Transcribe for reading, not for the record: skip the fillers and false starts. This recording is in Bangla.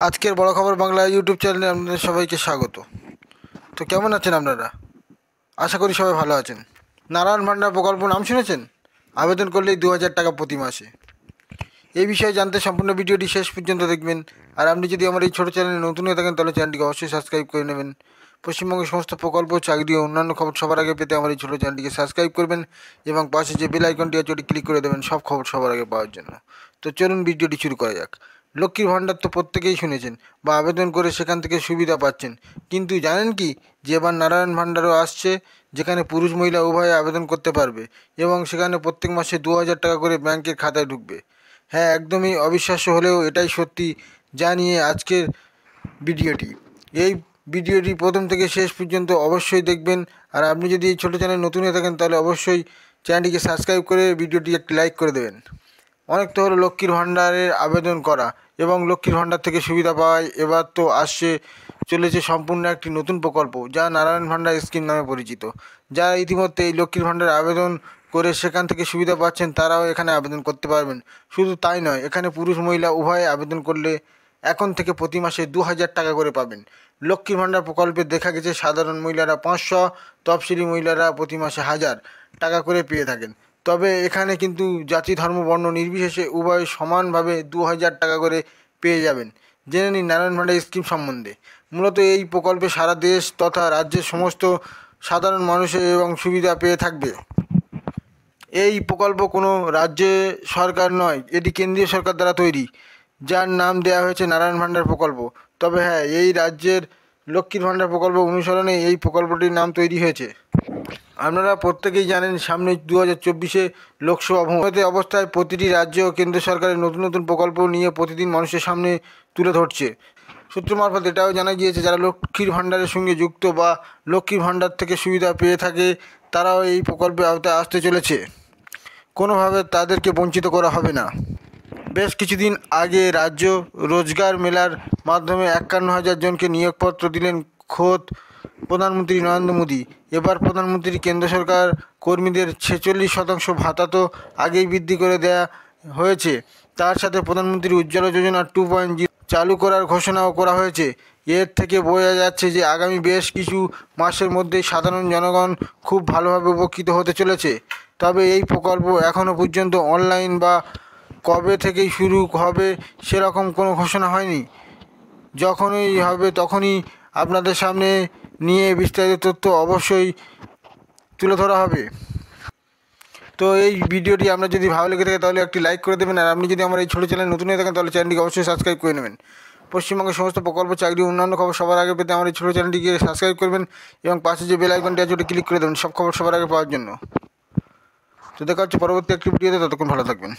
আজকের বড় খবর বাংলা ইউটিউব চ্যানেলে আপনাদের সবাইকে স্বাগত। তো কেমন আছেন আপনারা? আশা করি সবাই ভালো আছেন। নারায়ণ ভান্ডার প্রকল্প নাম শুনেছেন? আবেদন করলেই 2000 টাকা প্রতি মাসে। এই বিষয়ে জানতে সম্পূর্ণ ভিডিওটি শেষ পর্যন্ত দেখবেন। আর আপনি যদি আমার এই ছোটো চ্যানেলে নতুন হয়ে থাকেন তাহলে চ্যানেলটিকে অবশ্যই সাবস্ক্রাইব করে নেবেন। পশ্চিমবঙ্গের সমস্ত প্রকল্প, চাকরি ও অন্যান্য খবর সবার আগে পেতে আমার এই ছোটো চ্যানেলটিকে সাবস্ক্রাইব করবেন এবং পাশে যে বেল আইকনটি আছে ওটি ক্লিক করে দেবেন সব খবর সবার আগে পাওয়ার জন্য। তো চলুন ভিডিওটি শুরু করা যাক। লক্ষ্মীর ভাণ্ডার তো প্রত্যেকেই শুনেছেন বা আবেদন করে সেখান থেকে সুবিধা পাচ্ছেন, কিন্তু জানেন কি যে এবার নারায়ণ ভাণ্ডারও আসছে, যেখানে পুরুষ মহিলা উভয়ে আবেদন করতে পারবে এবং সেখানে প্রত্যেক মাসে 2000 টাকা করে ব্যাংকের খাতায় ঢুকবে। হ্যাঁ, একদমই অবিশ্বাস্য হলেও এটাই সত্যি, যা নিয়ে আজকের ভিডিওটি। এই ভিডিওটি প্রথম থেকে শেষ পর্যন্ত অবশ্যই দেখবেন। আর আপনি যদি এই ছোটো চ্যানেল নতুন হয়ে থাকেন তাহলে অবশ্যই চ্যানেলটিকে সাবস্ক্রাইব করে ভিডিওটি একটি লাইক করে দেবেন। অনেক তো হলো লক্ষ্মীর ভাণ্ডারের আবেদন করা এবং লক্ষ্মীর ভাণ্ডার থেকে সুবিধা পাওয়ায়, এবার তো আসছে চলেছে সম্পূর্ণ একটি নতুন প্রকল্প যা নারায়ণ ভাণ্ডার স্কিম নামে পরিচিত। যারা ইতিমধ্যে এই লক্ষ্মীর ভাণ্ডার আবেদন করে সেখান থেকে সুবিধা পাচ্ছেন তারাও এখানে আবেদন করতে পারবেন। শুধু তাই নয়, এখানে পুরুষ মহিলা উভয়ে আবেদন করলে এখন থেকে প্রতি মাসে 2000 টাকা করে পাবেন। লক্ষ্মীর ভাণ্ডার প্রকল্পে দেখা গেছে সাধারণ মহিলারা 500, তফসিলি মহিলারা প্রতি মাসে 1000 টাকা করে পেয়ে থাকেন। তবে এখানে কিন্তু জাতি, ধর্ম, বর্ণ নির্বিশেষে উভয় সমানভাবে 2000 টাকা করে পেয়ে যাবেন। জেনে নিন নারায়ণ ভাণ্ডার স্কিম সম্বন্ধে। মূলত এই প্রকল্পে সারা দেশ তথা রাজ্যের সমস্ত সাধারণ মানুষের এবং সুবিধা পেয়ে থাকবে। এই প্রকল্প কোনো রাজ্য সরকার নয়, এটি কেন্দ্রীয় সরকার দ্বারা তৈরি, যার নাম দেওয়া হয়েছে নারায়ণ ভাণ্ডার প্রকল্প। তবে হ্যাঁ, এই রাজ্যের লক্ষ্মীর ভাণ্ডার প্রকল্প অনুসরণে এই প্রকল্পটির নাম তৈরি হয়েছে। আপনারা প্রত্যেকেই জানেন সামনে 2024-এ লোকসভা ভোটের অবস্থায় প্রতিটি রাজ্য ও কেন্দ্র সরকারের নতুন নতুন প্রকল্প নিয়ে প্রতিদিন মানুষের সামনে তুলে ধরছে। সূত্র মারফত এটাও জানা গিয়েছে যারা লক্ষ্মীর ভাণ্ডারের সঙ্গে যুক্ত বা লক্ষ্মীর ভাণ্ডার থেকে সুবিধা পেয়ে থাকে তারাও এই প্রকল্পের আওতায় আসতে চলেছে। কোনোভাবে তাদেরকে বঞ্চিত করা হবে না। বেশ কিছুদিন আগে রাজ্য রোজগার মেলার মাধ্যমে 51,000 জনকে নিয়োগপত্র দিলেন খোদ প্রধানমন্ত্রী নরেন্দ্র মোদী। এবার প্রধানমন্ত্রী কেন্দ্র সরকার কর্মীদের 46% ভাতা তো আগেই বৃদ্ধি করে দেয়া হয়েছে, তার সাথে প্রধানমন্ত্রী উজ্জ্বলা যোজনা 2.0 চালু করার ঘোষণাও করা হয়েছে। এর থেকে বোঝা যাচ্ছে যে আগামী বেশ কিছু মাসের মধ্যেই সাধারণ জনগণ খুব ভালোভাবে উপকৃত হতে চলেছে। তবে এই প্রকল্প এখনও পর্যন্ত অনলাইন বা কবে থেকেই শুরু হবে সেরকম কোনো ঘোষণা হয়নি। যখনই হবে তখনই আপনাদের সামনে নিয়ে বিস্তারিত তথ্য অবশ্যই তুলে ধরা হবে। তো এই ভিডিওটি আপনার যদি ভালো লেগে থাকে তাহলে একটি লাইক করে দেবেন। আর আপনি যদি আমার এই ছোটো চ্যানেল নতুন হয়ে থাকেন তাহলে চ্যানেলটিকে অবশ্যই সাবস্ক্রাইব করে নেবেন। পশ্চিমবঙ্গের সমস্ত প্রকল্প, চাকরি, অন্যান্য খবর সবার আগে পেতে আমার এই ছোটো চ্যানেলটিকে সাবস্ক্রাইব করবেন এবং পাশে যে বেল আইকনটি আছে ওটা ক্লিক করে দেবেন সব খবর সবার আগে পাওয়ার জন্য। তো দেখা হচ্ছে পরবর্তী একটি ভিডিওতে, ততক্ষণ ভালো থাকবেন।